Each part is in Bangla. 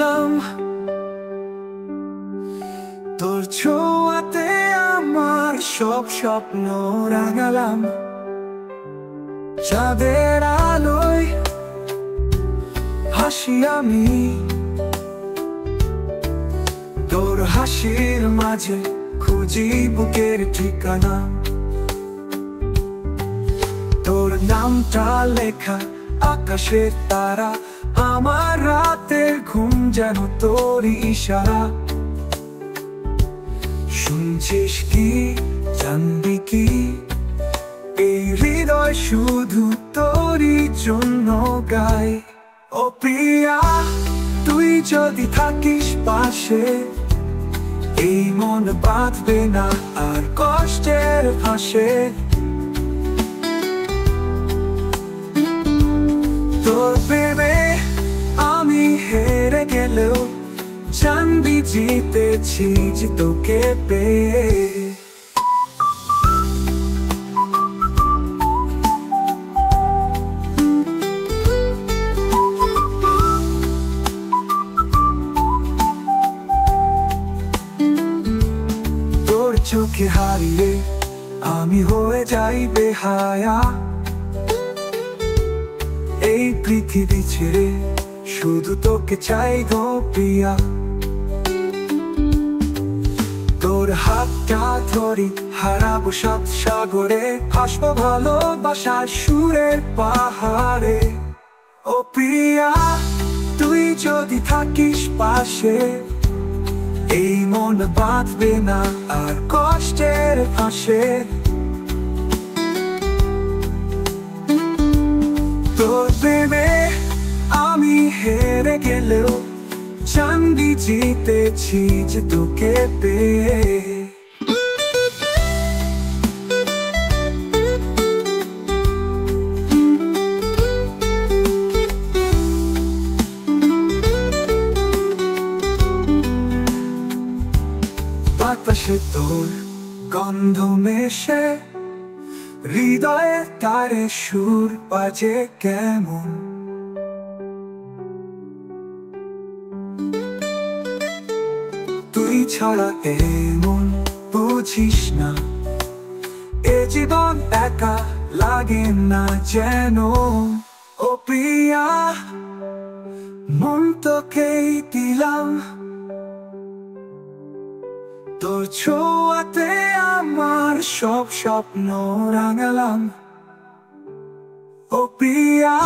দিলাম, তোর ছোঁয়াতে আমার সব স্বপ্ন রাঙালাম। চাঁদের আলোয় হাসি আমি, তোর হাসির মাঝে খুঁজি বুকের ঠিকানা। তোর নামটা লেখা আকাশের তারা, আমার রাতের ঘুম যেন তোর ইশারা। শুনছিস কি, জানবি কি, এই হৃদয় শুধু তোরই জন্য গায়। ও প্রিয়া, তুই যদি থাকিস পাশে, এই মন বাঁধবে না আর কষ্টের ফাঁসে। তোর প্রেমে আমি হেরে গেলেও জানবি জিতেছি যে তোকে পেয়ে। তোর চোখে হারিয়ে আমি হয়ে যাই বেহায়া, এই পৃথিবী ছেড়ে শুধু তোকে চাই গো প্রিয়া। তোর হাতটা ধরি হারাবো সাত সাগরে, ভাসবো ভালোবাসার সুরের পাহাড়ে। ও প্রিয়া, তুই যদি থাকিস পাশে, এই মন বাঁধবে না আর কষ্টের ফাঁসে। তোর প্রেমে আমি হেরে গেলেও জানবি জিতেছি যে তোকে পেয়ে। বাতাসে তোর গন্ধ মেশে, হৃদয়ে তারে সুর বাজে কেমন। তুই ছাড়া এমন বুঝিস না, এ জীবন একা লাগে না যেন। ও প্রিয়া, মন তোকেই দিলাম, তোর ছোঁয়াতে আমার সব স্বপ্ন রাঙালাম। ও প্রিয়া,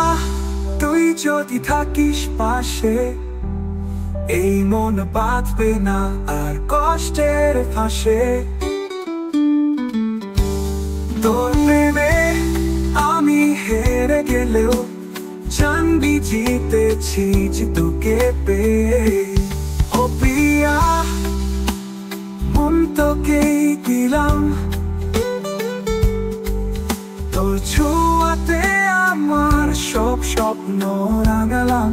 তুই যদি থাকিস পাশে, এই মন বাঁধবে না আর কষ্টের ফাঁসে। তোর প্রেমে আমি হেরে গেলেও জানবি জিতেছি যে তোকে পেয়ে। ও প্রিয়া, মন তোকেই দিলাম, তোর ছোঁয়াতে আমার সব স্বপ্ন রাঙালাম।